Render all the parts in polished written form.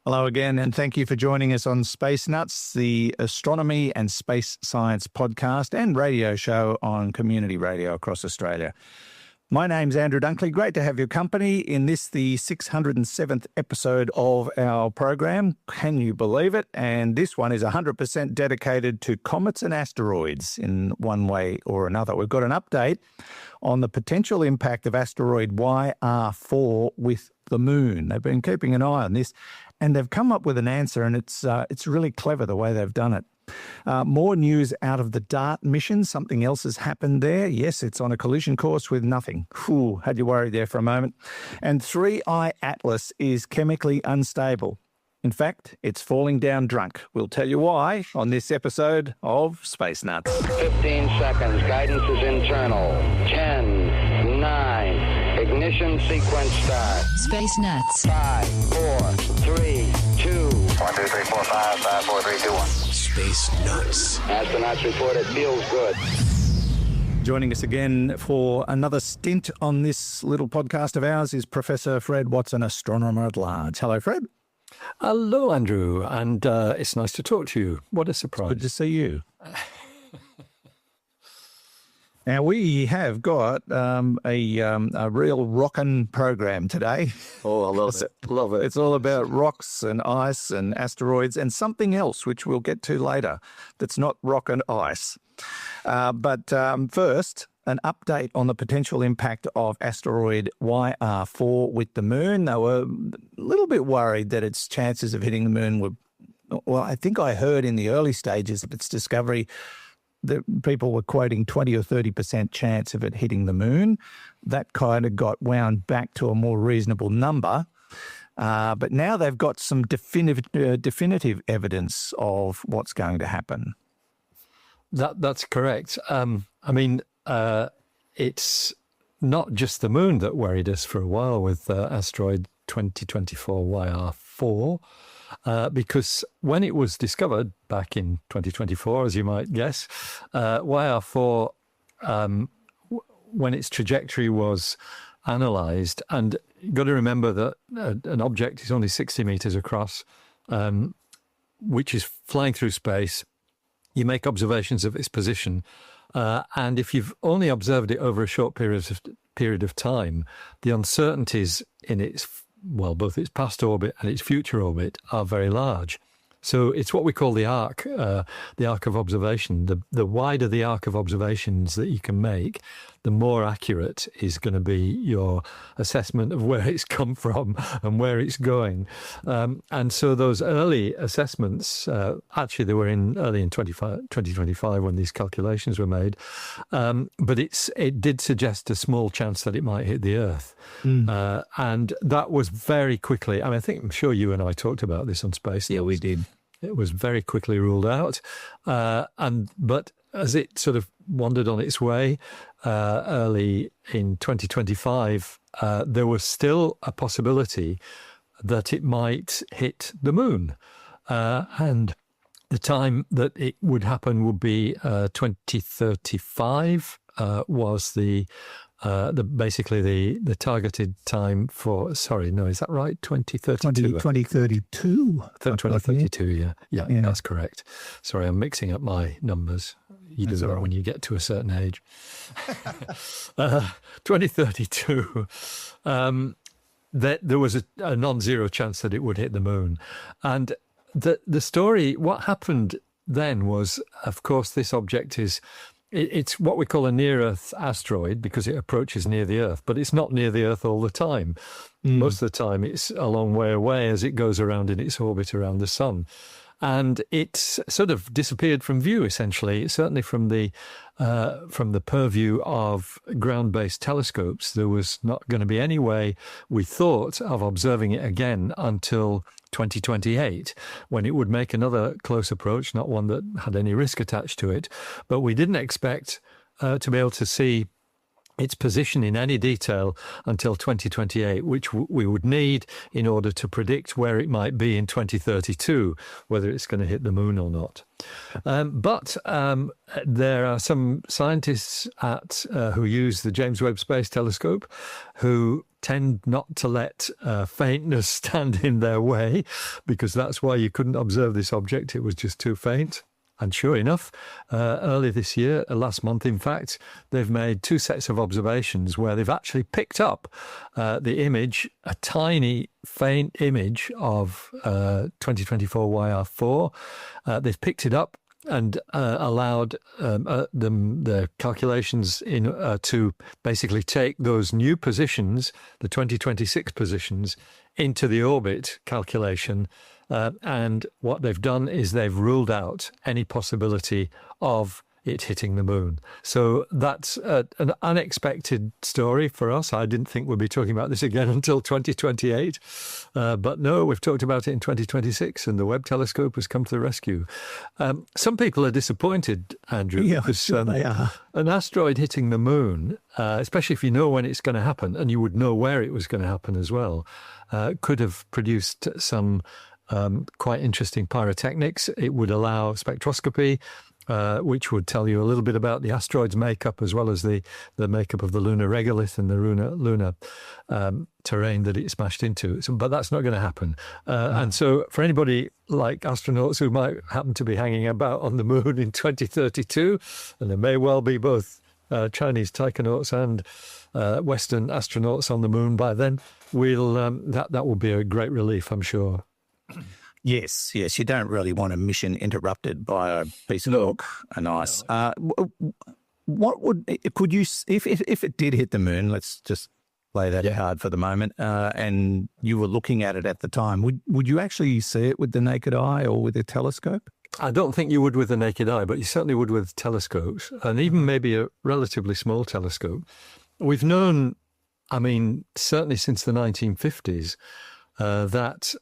Hello again, and thank you for joining us on Space Nuts, the astronomy and space science podcast and radio show on community radio across Australia. My name's Andrew Dunkley. Great to have your company in this, the 607th episode of our program. Can you believe it? And this one is 100% dedicated to comets and asteroids in one way or another. We've got an update on the potential impact of asteroid YR4 with the moon. They've been keeping an eye on this, and they've come up with an answer, and it's really clever the way they've done it. More news out of the DART mission. Something else has happened there. Yes, it's on a collision course with nothing. Whew, had you worried there for a moment. And 3I Atlas is chemically unstable. In fact, it's falling down drunk. We'll tell you why on this episode of Space Nuts. 15 seconds. Guidance is internal. 10, 9, ignition sequence start. Space Nuts. 5, 4, 3, 2. 1, 2, 3, 4, 5, 5, 4, 3, 2, 1. Space Nuts. Astronauts report it feels good. Joining us again for another stint on this little podcast of ours is Professor Fred Watson, astronomer at large. Hello, Fred. Hello, Andrew, and it's nice to talk to you. What a surprise. Good to see you. Now, we have got a real rockin' program today. Oh, I love it. Love it. It's all about rocks and ice and asteroids and something else, which we'll get to later, that's not rock and ice. But first, an update on the potential impact of asteroid YR4 with the moon. They were a little bit worried that its chances of hitting the moon were, well, I think I heard in the early stages of its discovery that people were quoting 20 or 30% chance of it hitting the moon. That kind of got wound back to a more reasonable number. But now they've got some definitive evidence of what's going to happen. That's correct. It's not just the moon that worried us for a while with asteroid 2024 YR4. Because when it was discovered back in 2024, as you might guess, YR4, when its trajectory was analysed, and you've got to remember that an object is only 60 metres across, which is flying through space. You make observations of its position, and if you've only observed it over a short period of time, the uncertainties in both its past orbit and its future orbit are very large. So it's what we call the arc of observation. The wider the arc of observations that you can make, the more accurate is going to be your assessment of where it's come from and where it's going. And so those early assessments, actually they were early in 2025 when these calculations were made, but it did suggest a small chance that it might hit the Earth. And that was very quickly, I'm sure you and I talked about this on Space. Yeah, we did. It was very quickly ruled out. But as it sort of wandered on its way early in 2025, there was still a possibility that it might hit the moon. And the time that it would happen would be 2035 was basically the targeted time for, is that right? 2032? 2032. 2032, yeah, that's correct. Sorry, I'm mixing up my numbers. You do that when you get to a certain age. 2032, there was a non-zero chance that it would hit the moon. And the story, what happened then was, of course, this object it's what we call a near-Earth asteroid because it approaches near the Earth, but it's not near the Earth all the time. Most of the time it's a long way away as it goes around in its orbit around the Sun. And it's sort of disappeared from view, essentially, certainly from the purview of ground-based telescopes. There was not going to be any way, we thought, of observing it again until 2028, when it would make another close approach, not one that had any risk attached to it. But we didn't expect to be able to see its position in any detail until 2028, which we would need in order to predict where it might be in 2032, whether it's going to hit the moon or not. But there are some scientists who use the James Webb Space Telescope who tend not to let faintness stand in their way, because that's why you couldn't observe this object. It was just too faint. And sure enough, early this year, last month, in fact, they've made 2 sets of observations where they've actually picked up the image, a tiny, faint image of 2024 YR4. They've picked it up and allowed the calculations to basically take those new positions, the 2026 positions, into the orbit calculation. And what they've done is they've ruled out any possibility of it hitting the moon. So that's an unexpected story for us. I didn't think we'd be talking about this again until 2028. But no, we've talked about it in 2026, and the Webb telescope has come to the rescue. Some people are disappointed, Andrew, because they are. An asteroid hitting the moon, especially if you know when it's going to happen, and you would know where it was going to happen as well, could have produced some quite interesting pyrotechnics. It would allow spectroscopy, which would tell you a little bit about the asteroid's makeup, as well as the makeup of the lunar regolith and the lunar terrain that it smashed into. But that's not going to happen. And so for anybody like astronauts who might happen to be hanging about on the moon in 2032, and there may well be both Chinese taikonauts and Western astronauts on the moon by then, that will be a great relief, I'm sure. Yes. You don't really want a mission interrupted by a piece of rock and ice. What could you, if it did hit the moon, let's just play that card for the moment, and you were looking at it at the time, would you actually see it with the naked eye or with a telescope? I don't think you would with the naked eye, but you certainly would with telescopes, and even maybe a relatively small telescope. We've known, certainly since the 1950s, that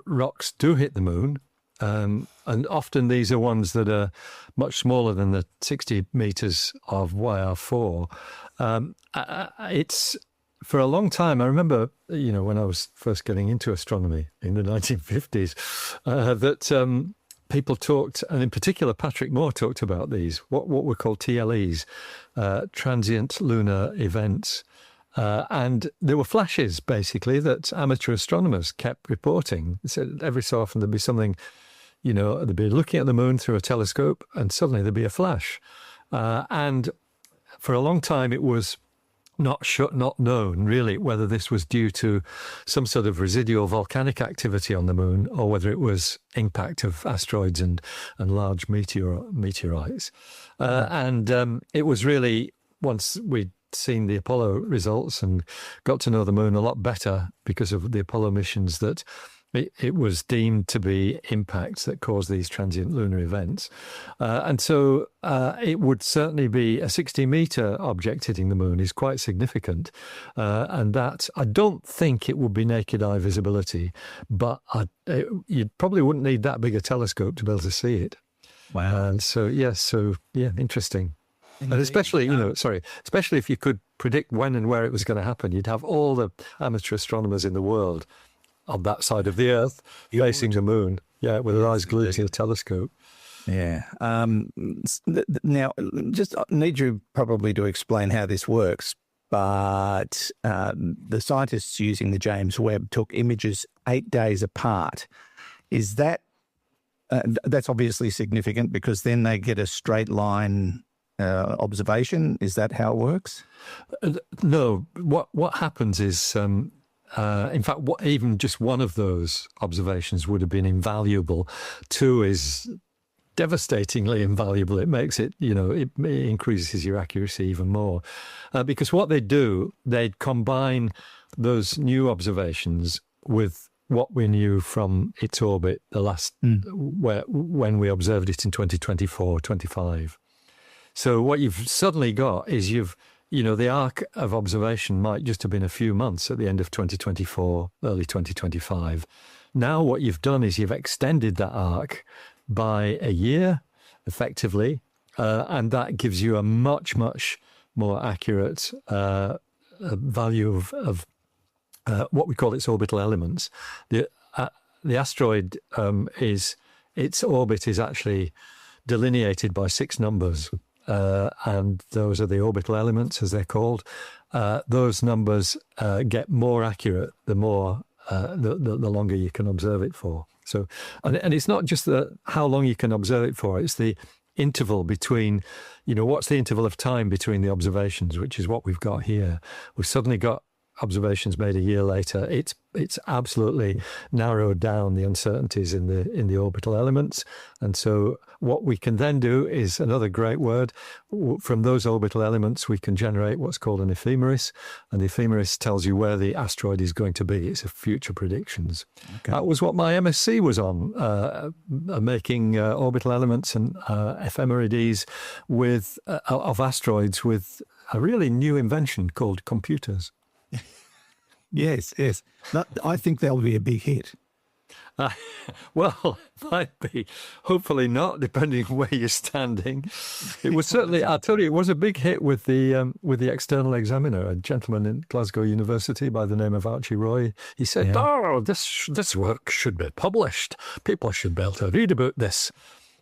rocks do hit the moon, and often these are ones that are much smaller than the 60 meters of YR4. It's for a long time. I remember, when I was first getting into astronomy in the 1950s, that people talked, and in particular Patrick Moore talked about these, what were called TLEs, transient lunar events. And there were flashes, basically, that amateur astronomers kept reporting. So every so often there'd be something, they'd be looking at the moon through a telescope, and suddenly there'd be a flash. And for a long time, it was not known, really, whether this was due to some sort of residual volcanic activity on the moon, or whether it was impact of asteroids and large meteorites. And it was really, once we'd seen the Apollo results and got to know the moon a lot better because of the Apollo missions, that it was deemed to be impacts that caused these transient lunar events. And so it would certainly be a 60-meter object hitting the moon is quite significant. And that, I don't think it would be naked eye visibility, but you probably wouldn't need that big a telescope to be able to see it. Wow. And so, interesting. Indeed. And especially, especially if you could predict when and where it was going to happen, you'd have all the amateur astronomers in the world on that side of the Earth facing the moon, with their eyes glued to the telescope. Yeah. Now, just need you probably to explain how this works, but the scientists using the James Webb took images 8 days apart. Is that, that's obviously significant, because then they get a straight line observation? Is that how it works? No. What happens is, in fact, even just one of those observations would have been invaluable. 2 is devastatingly invaluable. It makes it, it increases your accuracy even more. Because what they do, they'd combine those new observations with what we knew from its orbit, the last, when we observed it in 2024, 25. So what you've suddenly got is the arc of observation might just have been a few months at the end of 2024, early 2025. Now what you've done is you've extended that arc by a year, effectively, and that gives you a much, much more accurate value of what we call its orbital elements. The asteroid its orbit is actually delineated by 6 numbers. And those are the orbital elements, as they're called. those numbers get more accurate the more the longer you can observe it for. So, and it's not just how long you can observe it for; it's the interval between, what's the interval of time between the observations, which is what we've got here. We've suddenly got observations made a year later. It's absolutely narrowed down the uncertainties in the orbital elements, and so what we can then do is another great word. From those orbital elements, we can generate what's called an ephemeris, and the ephemeris tells you where the asteroid is going to be. It's a future predictions. Okay. That was what my MSc was on, making orbital elements and ephemerides of asteroids with a really new invention called computers. Yes. I think that'll be a big hit. Well, might be. Hopefully not, depending on where you're standing. It was certainly, I'll tell you, it was a big hit with the external examiner, a gentleman in Glasgow University by the name of Archie Roy. He said, this work should be published. People should be able to read about this.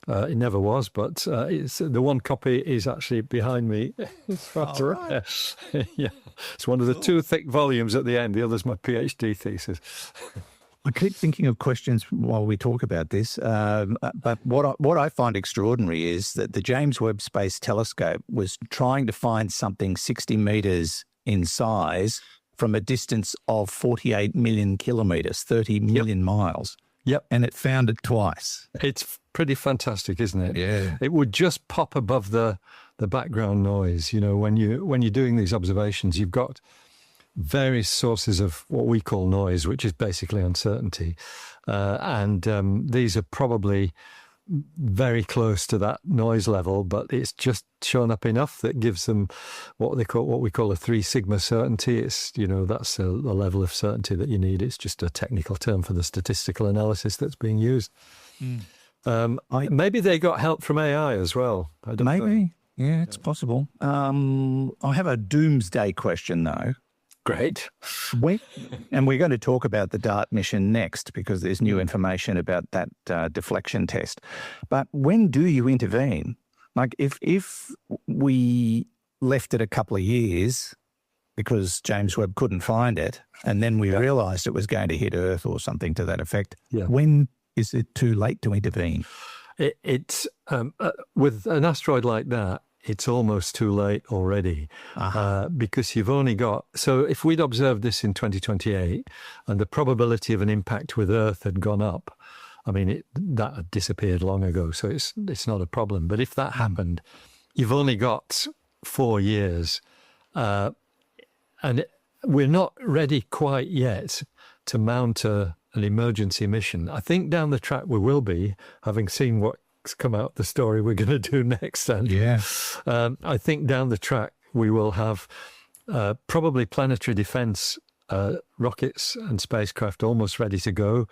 It never was, but the one copy is actually behind me. It's right. Yeah, it's one of the two thick volumes at the end. The other's my PhD thesis. I keep thinking of questions while we talk about this, but what I find extraordinary is that the James Webb Space Telescope was trying to find something 60 metres in size from a distance of 48 million kilometres, 30 million miles. Yep. And it found it twice. It's pretty fantastic, isn't it? Yeah. It would just pop above the background noise. When you're doing these observations, you've got various sources of what we call noise, which is basically uncertainty. And these are probably very close to that noise level, but it's just shown up enough that gives them what we call a 3 sigma certainty. It's, that's a level of certainty that you need. It's just a technical term for the statistical analysis that's being used. Maybe they got help from AI as well. I don't know. Yeah, it's possible. I have a doomsday question, though. Great. And we're going to talk about the DART mission next because there's new information about that deflection test. But when do you intervene? Like if we left it a couple of years because James Webb couldn't find it and then we realised it was going to hit Earth or something to that effect, when is it too late to intervene? It's with an asteroid like that, it's almost too late already because you've only got... So if we'd observed this in 2028 and the probability of an impact with Earth had gone up, I mean, that had disappeared long ago, so it's not a problem. But if that happened, you've only got 4 years and we're not ready quite yet to mount an emergency mission. I think down the track we will be, having seen what come out the story we're going to do next. And I think down the track we will have probably planetary defense rockets and spacecraft almost ready to go,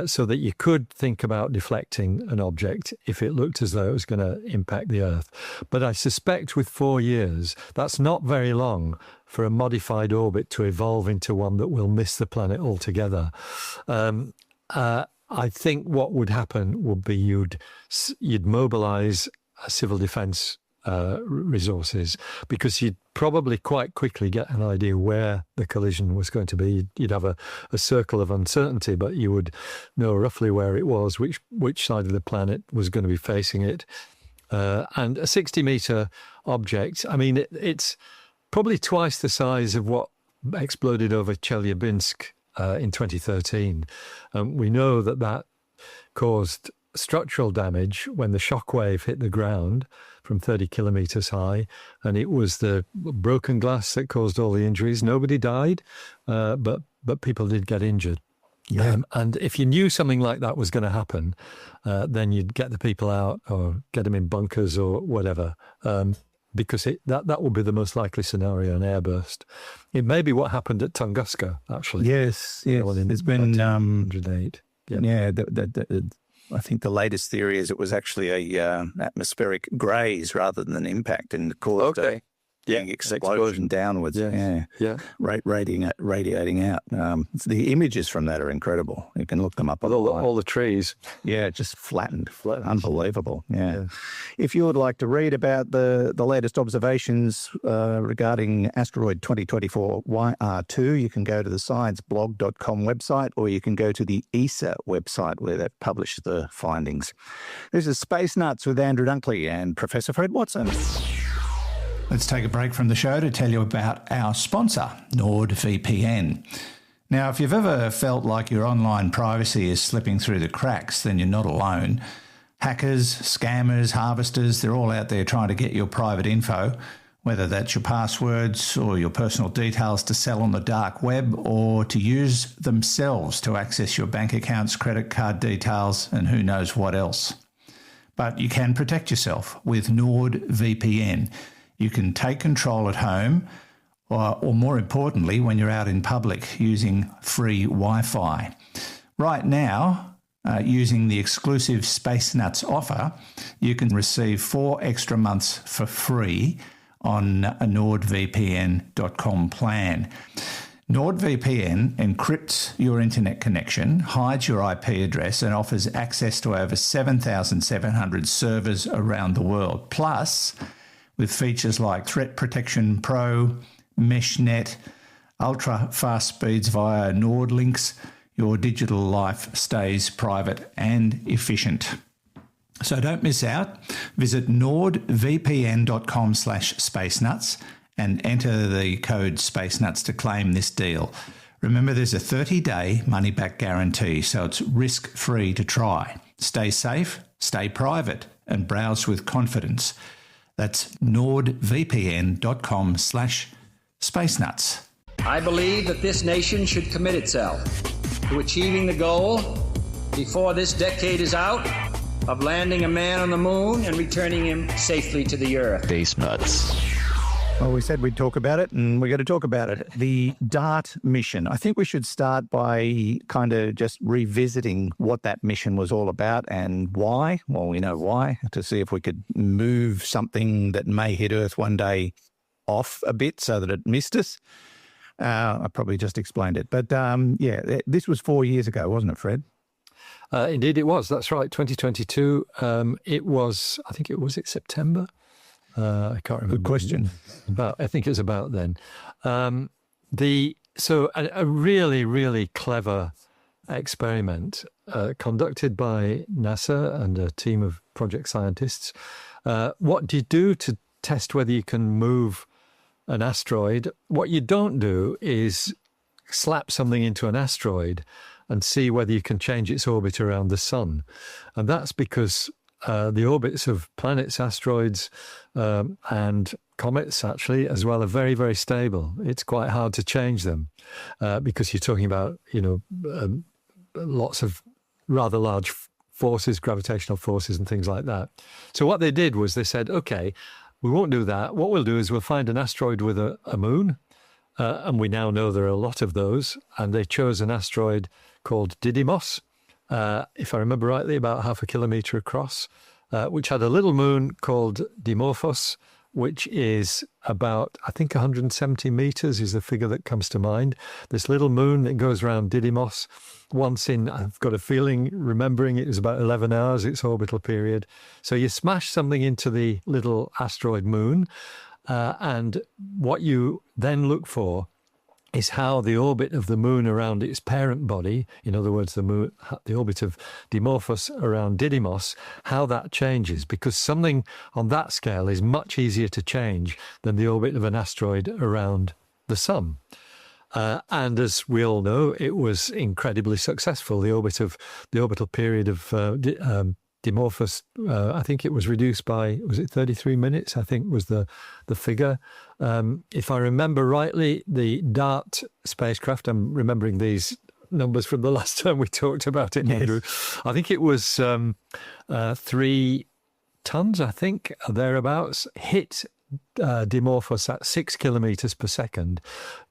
so that you could think about deflecting an object if it looked as though it was going to impact the Earth. But I suspect with 4 years, that's not very long for a modified orbit to evolve into one that will miss the planet altogether. I think what would happen would be you'd mobilise civil defence resources, because you'd probably quite quickly get an idea where the collision was going to be. You'd have a circle of uncertainty, but you would know roughly where it was, which side of the planet was going to be facing it. And a 60-metre object, I mean, it's probably twice the size of what exploded over Chelyabinsk in 2013. We know that caused structural damage when the shock wave hit the ground from 30 kilometres high, and it was the broken glass that caused all the injuries. Nobody died, but people did get injured. Yeah. And if you knew something like that was going to happen, then you'd get the people out or get them in bunkers or whatever, because that would be the most likely scenario, an airburst. It may be what happened at Tunguska, actually. Yes. There's been 108. I think the latest theory is it was actually a atmospheric graze rather than an impact, and caused explosion downwards. Yeah. Radiating out. The images from that are incredible. You can look them up. All the trees. Yeah, just flattened. Unbelievable. Yeah. If you would like to read about the latest observations regarding asteroid 2024 YR2, you can go to the scienceblog.com website, or you can go to the ESA website where they've published the findings. This is Space Nuts with Andrew Dunkley and Professor Fred Watson. Let's take a break from the show to tell you about our sponsor, NordVPN. Now, if you've ever felt like your online privacy is slipping through the cracks, then you're not alone. Hackers, scammers, harvesters, they're all out there trying to get your private info, whether that's your passwords or your personal details to sell on the dark web, or to use themselves to access your bank accounts, credit card details, and who knows what else. But you can protect yourself with NordVPN. You can take control at home, or more importantly, when you're out in public using free Wi-Fi. Right now, using the exclusive Space Nuts offer, you can receive 4 extra months for free on a NordVPN.com plan. NordVPN encrypts your internet connection, hides your IP address, and offers access to over 7,700 servers around the world. Plus, with features like Threat Protection Pro, MeshNet, ultra-fast speeds via NordLinks, your digital life stays private and efficient. So don't miss out. Visit nordvpn.com/spacenuts and enter the code SpaceNuts to claim this deal. Remember, there's a 30-day money-back guarantee, so it's risk-free to try. Stay safe, stay private, and browse with confidence. That's nordvpn.com/spacenuts. I believe that this nation should commit itself to achieving the goal before this decade is out of landing a man on the moon and returning him safely to the Earth. Space Nuts. Well, we said we'd talk about it, and we're going to talk about it. The DART mission. I think we should start by kind of just revisiting what that mission was all about and why. Well, we know why, to see if we could move something that may hit Earth one day off a bit so that it missed us. I probably just explained it. But, this was 4 years ago, wasn't it, Fred? Indeed, it was. That's right, 2022. It was September? I can't remember. Good question. I think it's about then. A really, really clever experiment conducted by NASA and a team of project scientists. What do you do to test whether you can move an asteroid? What you don't do is slap something into an asteroid and see whether you can change its orbit around the sun. And that's because the orbits of planets, asteroids, and comets, actually, as well, are very, very stable. It's quite hard to change them because you're talking about, lots of rather large forces, gravitational forces and things like that. So what they did was they said, okay, we won't do that. What we'll do is we'll find an asteroid with a moon, and we now know there are a lot of those, and they chose an asteroid called Didymos, if I remember rightly, about 0.5 kilometre across, which had a little moon called Dimorphos, which is about, I think, 170 metres is the figure that comes to mind. This little moon that goes around Didymos once in, I've got a feeling, remembering it was about 11 hours, its orbital period. So you smash something into the little asteroid moon, and what you then look for is how the orbit of the moon around its parent body, in other words, the orbit of Dimorphos around Didymos, how that changes, because something on that scale is much easier to change than the orbit of an asteroid around the sun. And as we all know, it was incredibly successful. The orbital period of Dimorphos, I think it was reduced by, was it 33 minutes? I think was the figure. If I remember rightly, the DART spacecraft, I'm remembering these numbers from the last time we talked about it, Andrew. I think it was 3 tons, I think, thereabouts, hit Dimorphos at 6 kilometers per second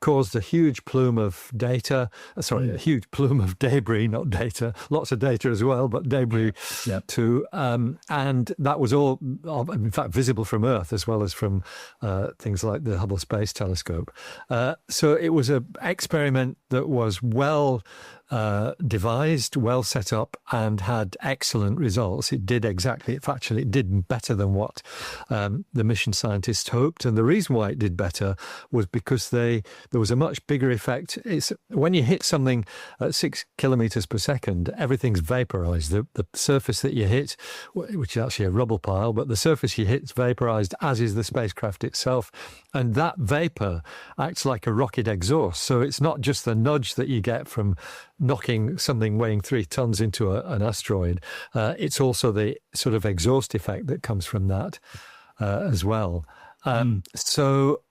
caused a huge plume of data. A huge plume of debris, not data. Lots of data as well, but debris too. And that was all, in fact, visible from Earth as well as from things like the Hubble Space Telescope. So it was an experiment that was well devised, well set up, and had excellent results. It did it did better than what the mission scientists hoped. And the reason why it did better was because there was a much bigger effect. It's when you hit something at 6 kilometers per second, everything's vaporized. The surface that you hit, which is actually a rubble pile, but the surface you hit is vaporized, as is the spacecraft itself. And that vapor acts like a rocket exhaust. So it's not just the nudge that you get from knocking something weighing 3 tons into an asteroid. It's also the sort of exhaust effect that comes from that as well. So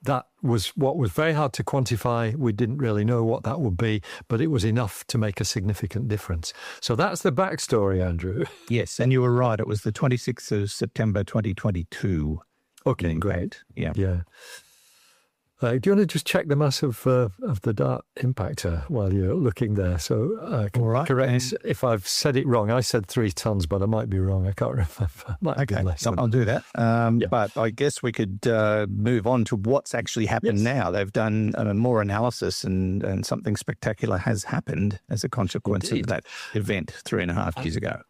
that was what was very hard to quantify. We didn't really know what that would be, but it was enough to make a significant difference. So that's the backstory, Andrew. Yes, and you were right. It was the 26th of September 2022. Okay, great. Yeah. Do you want to just check the mass of the Dart impactor while you're looking there? So, all right. Correct if I've said it wrong. I said 3 tons, but I might be wrong. I can't remember. Okay, I'll do that. But I guess we could move on to what's actually happened now. They've done more analysis, and something spectacular has happened as a consequence of that event 3.5 years ago.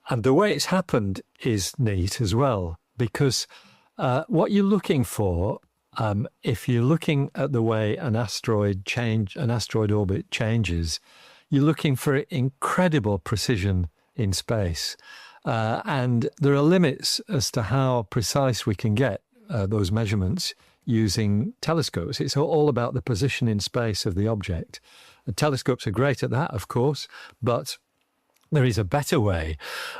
And the way it's happened is neat as well, because what you're looking for, if you're looking at the way an asteroid orbit changes, you're looking for incredible precision in space. And there are limits as to how precise we can get those measurements using telescopes. It's all about the position in space of the object. The telescopes are great at that, of course, but there is a better way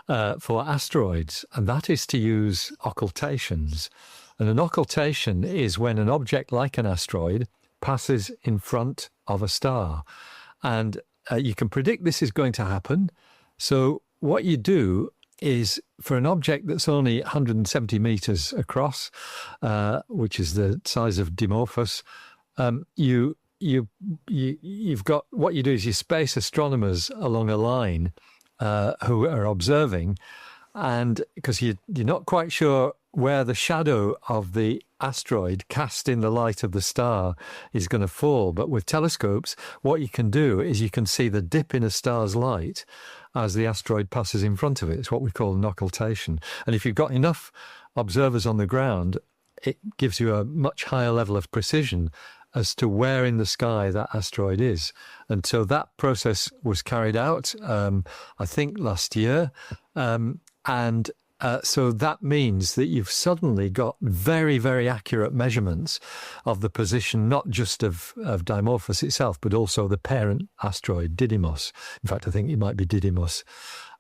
for asteroids, and that is to use occultations. And an occultation is when an object like an asteroid passes in front of a star. And you can predict this is going to happen. So what you do is, for an object that's only 170 meters across, which is the size of Dimorphos, you've got, what you do is you space astronomers along a line who are observing, and because you're not quite sure where the shadow of the asteroid cast in the light of the star is going to fall. But with telescopes, what you can do is you can see the dip in a star's light as the asteroid passes in front of it. It's what we call an occultation. And if you've got enough observers on the ground, it gives you a much higher level of precision as to where in the sky that asteroid is. And so that process was carried out, I think, last year. So that means that you've suddenly got very, very accurate measurements of the position, not just of Dimorphos itself, but also the parent asteroid, Didymos. In fact, I think it might be Didymos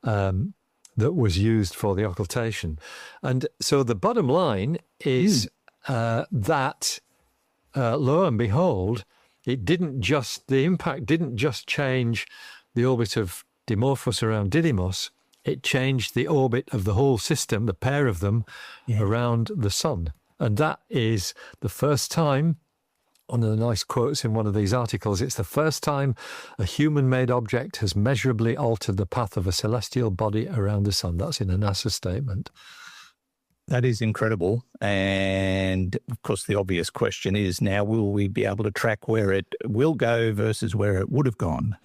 that was used for the occultation. And so the bottom line is that, lo and behold, the impact didn't just change the orbit of Dimorphos around Didymos. It changed the orbit of the whole system, the pair of them, around the sun. And that is the first time, one of the nice quotes in one of these articles, it's the first time a human-made object has measurably altered the path of a celestial body around the sun. That's in a NASA statement. That is incredible. And, of course, the obvious question is now, will we be able to track where it will go versus where it would have gone?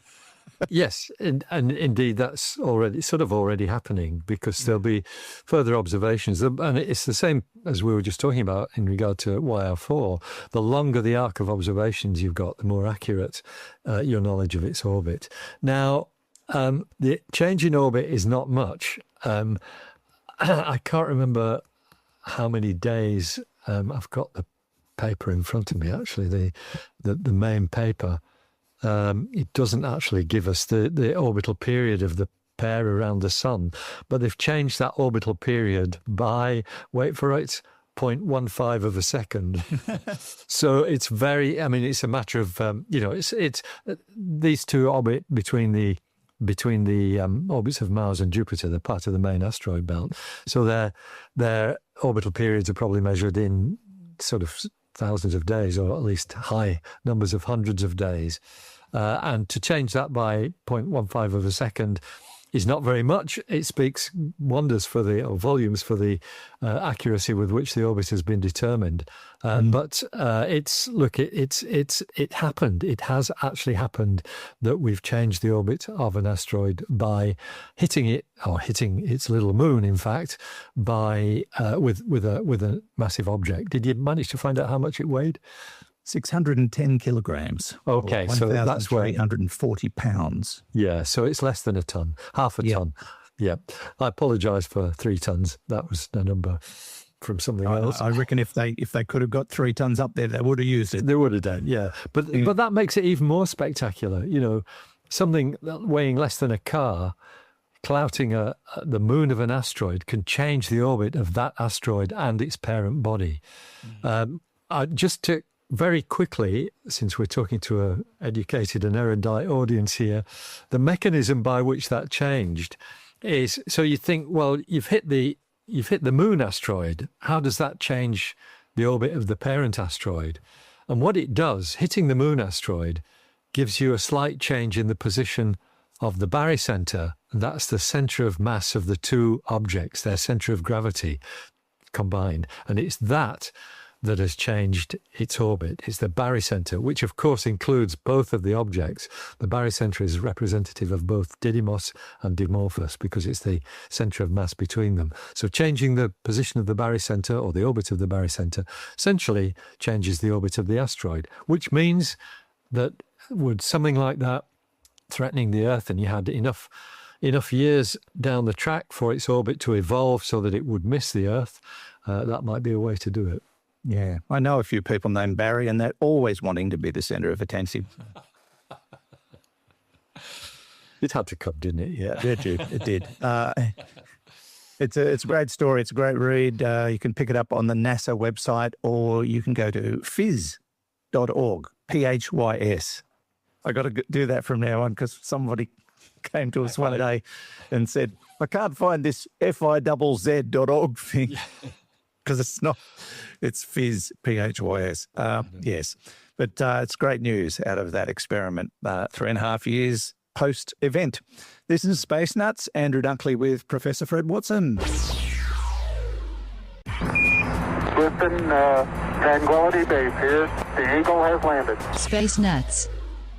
Yes, and indeed that's already happening, because there'll be further observations. And it's the same as we were just talking about in regard to YR4. The longer the arc of observations you've got, the more accurate your knowledge of its orbit. Now, the change in orbit is not much. I can't remember how many days. I've got the paper in front of me, actually, the main paper. It doesn't actually give us the orbital period of the pair around the sun, but they've changed that orbital period by, wait for it, 0.15 of a second. So it's it's a matter of, it's these two orbit between the between the orbits of Mars and Jupiter. They're part of the main asteroid belt. So their orbital periods are probably measured in sort of thousands of days, or at least high numbers of hundreds of days. And to change that by 0.15 of a second is not very much. It speaks volumes for the accuracy with which the orbit has been determined. But it happened. It has actually happened that we've changed the orbit of an asteroid by hitting it, or hitting its little moon, in fact, by with a massive object. Did you manage to find out how much it weighed? 610 kilograms. Okay, so that's where 340 pounds. Yeah, so it's less than a ton, half a ton. Yeah, I apologise for 3 tons. That was a number from something else. I reckon if they could have got 3 tons up there, they would have used it. They would have done, yeah. But that makes it even more spectacular. You know, something weighing less than a car, clouting the moon of an asteroid, can change the orbit of that asteroid and its parent body. Just to very quickly, since we're talking to an educated and erudite audience here, the mechanism by which that changed is, so you think, well, you've hit the moon asteroid. How does that change the orbit of the parent asteroid? And what it does, hitting the moon asteroid, gives you a slight change in the position of the barycenter. And that's the center of mass of the two objects, their center of gravity combined. And it's that has changed its orbit. It's the barycenter, which of course includes both of the objects. The barycenter is representative of both Didymos and Dimorphos because it's the center of mass between them. So changing the position of the barycenter, or the orbit of the barycenter, essentially changes the orbit of the asteroid, which means that would something like that threatening the Earth, and you had enough years down the track for its orbit to evolve so that it would miss the Earth, that might be a way to do it. Yeah, I know a few people named Barry, and they're always wanting to be the centre of attention. It had to come, didn't it? Yeah, it did. It's a great story. It's a great read. You can pick it up on the NASA website, or you can go to phys.org, PHYS. I got to do that from now on because somebody came to us one day and said, I can't find this FIZZ.org thing. Because it's not, it's Phys, PHYS. Yes, but it's great news out of that experiment 3.5 years post-event. This is Space Nuts. Andrew Dunkley with Professor Fred Watson. Houston, Tranquility Base here. The Eagle has landed. Space Nuts.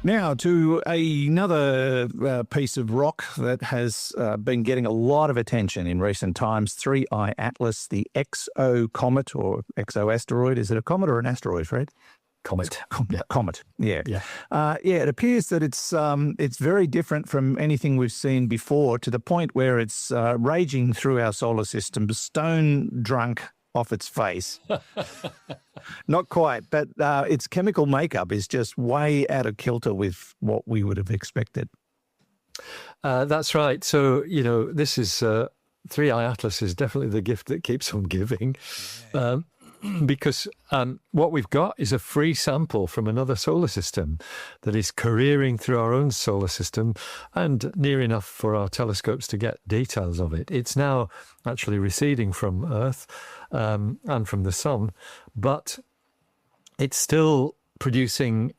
Now to another piece of rock that has been getting a lot of attention in recent times, 3I Atlas, the XO comet or XO asteroid. Is it a comet or an asteroid, Fred? Comet. Comet, yeah. It appears that it's very different from anything we've seen before, to the point where it's raging through our solar system, stone drunk off its face. Not quite, but its chemical makeup is just way out of kilter with what we would have expected. That's right. So, this is 3I Atlas is definitely the gift that keeps on giving. Because what we've got is a free sample from another solar system that is careering through our own solar system and near enough for our telescopes to get details of it. It's now actually receding from Earth and from the Sun, but it's still producing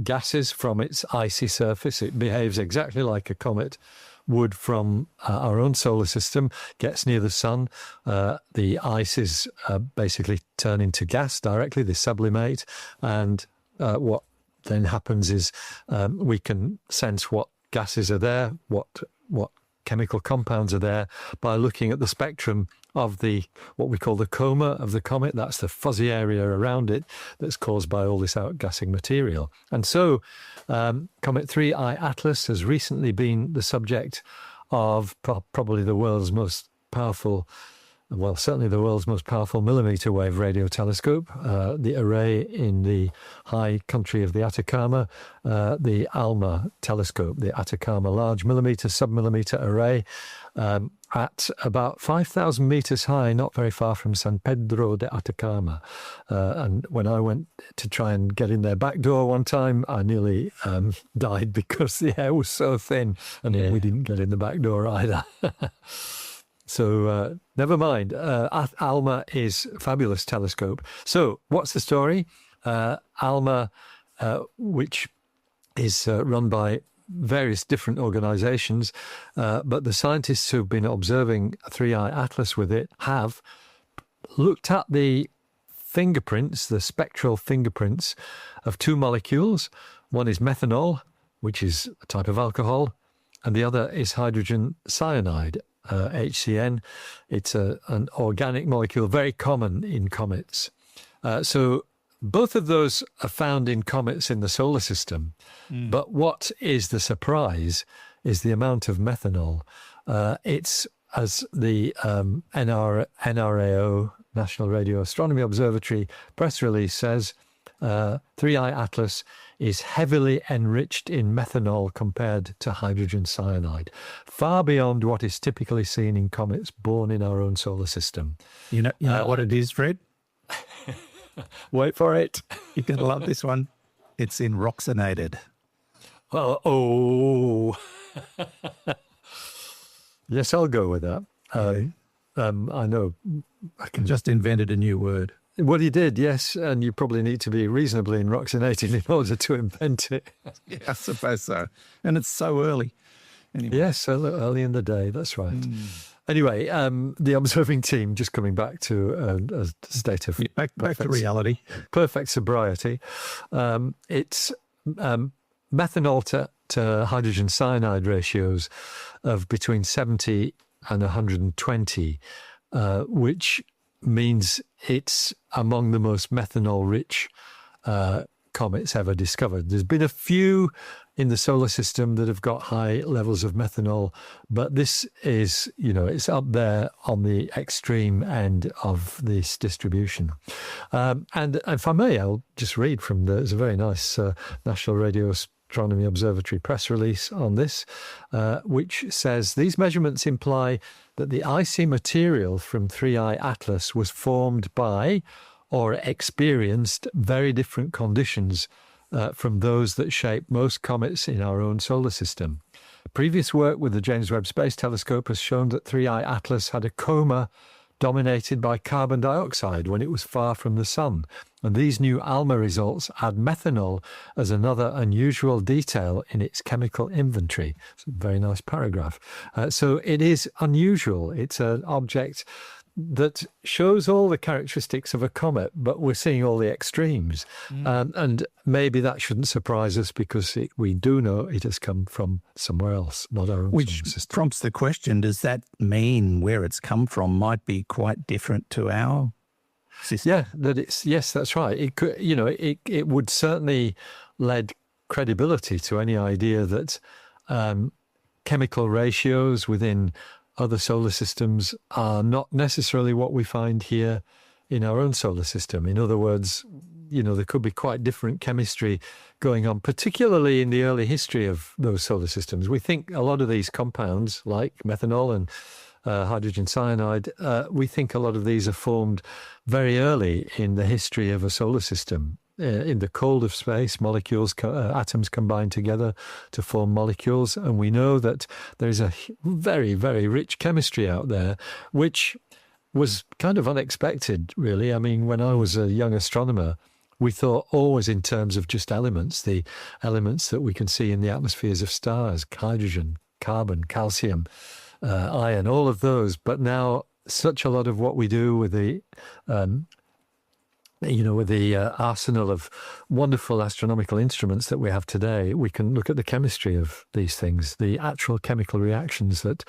gases from its icy surface. It behaves exactly like a comet would from our own solar system, gets near the sun. The ices basically turn into gas directly, they sublimate. And what then happens is we can sense what gases are there, what chemical compounds are there by looking at the spectrum of what we call the coma of the comet. That's the fuzzy area around it that's caused by all this outgassing material. And so Comet 3I Atlas has recently been the subject of probably the world's most powerful well, certainly the world's most powerful millimeter wave radio telescope, the array in the high country of the Atacama, the ALMA telescope, the Atacama Large Millimeter Submillimeter Array, at about 5,000 meters high, not very far from San Pedro de Atacama. And when I went to try and get in their back door one time, I nearly died because the air was so thin, and we didn't get in the back door either. So never mind. ALMA is a fabulous telescope. So what's the story? ALMA, which is run by various different organizations, but the scientists who've been observing 3i Atlas with it have looked at the fingerprints, the spectral fingerprints of two molecules. One is methanol, which is a type of alcohol, and the other is hydrogen cyanide, HCN. It's an organic molecule, very common in comets. So both of those are found in comets in the solar system. But what is the surprise is the amount of methanol. It's, as the NRAO, National Radio Astronomy Observatory press release says, 3i Atlas is heavily enriched in methanol compared to hydrogen cyanide, far beyond what is typically seen in comets born in our own solar system. You know what it is, Fred? Wait for it. You're going to love this one. It's enroxinated. Well, oh. Yes, I'll go with that. I know. I can just invented a new word. Well, you did, yes, and you probably need to be reasonably enroxinated in order to invent it. Yeah, I suppose so. And it's so early. Anyway. Yes, early in the day, that's right. Anyway, the observing team, just coming back to a state of back to reality. Perfect sobriety. It's methanol to hydrogen cyanide ratios of between 70 and 120, which means it's among the most methanol-rich comets ever discovered. There's been a few in the solar system that have got high levels of methanol, but this is, it's up there on the extreme end of this distribution. And if I may, I'll just read from there's a very nice National Radio Astronomy Observatory press release on this, which says these measurements imply that the icy material from 3i Atlas was formed by or experienced very different conditions from those that shape most comets in our own solar system. Previous work with the James Webb Space Telescope has shown that 3i Atlas had a coma dominated by carbon dioxide when it was far from the sun. And these new ALMA results add methanol as another unusual detail in its chemical inventory. It's a very nice paragraph. So it is unusual. It's an object that shows all the characteristics of a comet, but we're seeing all the extremes. And maybe that shouldn't surprise us because we do know it has come from somewhere else, not our own solar system. Which prompts the question, does that mean where it's come from might be quite different to our system? Yeah, yes, that's right. It could, it would certainly lend credibility to any idea that chemical ratios within other solar systems are not necessarily what we find here in our own solar system. In other words, there could be quite different chemistry going on, particularly in the early history of those solar systems. We think a lot of these compounds, like methanol and hydrogen cyanide, we think a lot of these are formed very early in the history of a solar system. In the cold of space, atoms combine together to form molecules. And we know that there's a very, very rich chemistry out there, which was kind of unexpected, really. I mean, when I was a young astronomer, we thought always in terms of just elements, the elements that we can see in the atmospheres of stars, hydrogen, carbon, calcium, iron, all of those. But now such a lot of what we do with the arsenal of wonderful astronomical instruments that we have today, we can look at the chemistry of these things, the actual chemical reactions that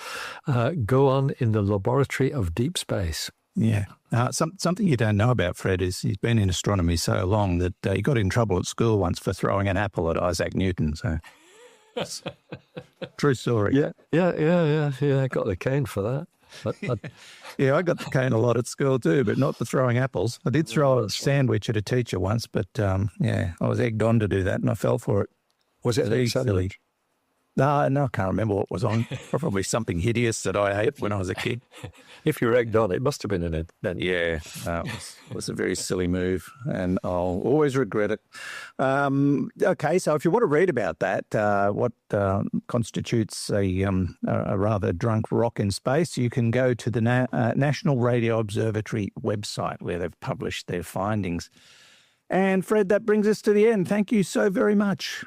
go on in the laboratory of deep space. Yeah. Something you don't know about Fred is he's been in astronomy so long that he got in trouble at school once for throwing an apple at Isaac Newton. So, true story. Yeah. I got the cane for that. But Yeah, I got the cane a lot at school too, but not for throwing apples. I did throw a sandwich at a teacher once, but I was egged on to do that and I fell for it. was it Very silly? silly. No, I can't remember what was on. Probably something hideous that I ate when I was a kid. If you're egged on, it must have been in it. Then Yeah, it was a very silly move, and I'll always regret it. Okay, so if you want to read about that, what constitutes a rather drunk rock in space, you can go to the National Radio Observatory website where they've published their findings. And Fred, that brings us to the end. Thank you so very much.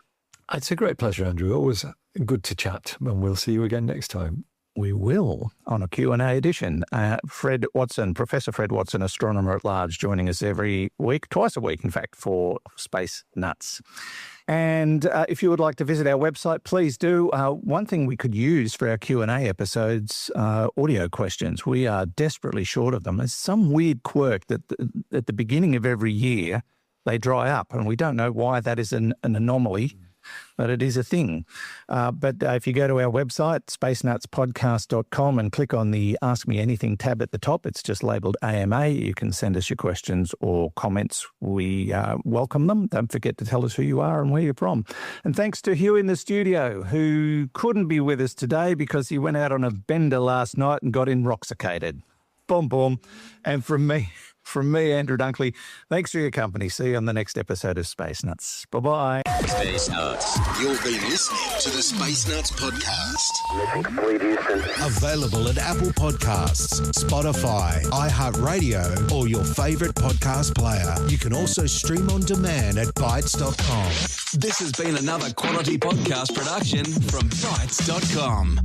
it's a great pleasure, Andrew. Always good to chat, and we'll see you again next time. We will on a Q&A edition. Fred Watson, Professor Fred Watson, astronomer at large, joining us every week, twice a week, in fact, for Space Nuts. And if you would like to visit our website, please do. One thing we could use for our Q&A episodes, audio questions. We are desperately short of them. There's some weird quirk that at the beginning of every year, they dry up, and we don't know why that is an anomaly. But it is a thing. But if you go to our website, spacenutspodcast.com, and click on the Ask Me Anything tab at the top, it's just labelled AMA. You can send us your questions or comments. We welcome them. Don't forget to tell us who you are and where you're from. And thanks to Hugh in the studio, who couldn't be with us today because he went out on a bender last night and got inroxicated. Boom, boom. And from me, Andrew Dunkley, thanks for your company. See you on the next episode of Space Nuts. Bye-bye. Space Nuts. You've been listening to the Space Nuts podcast. Mission complete, Houston. Available at Apple Podcasts, Spotify, iHeartRadio, or your favourite podcast player. You can also stream on demand at Bytes.com. This has been another quality podcast production from Bytes.com.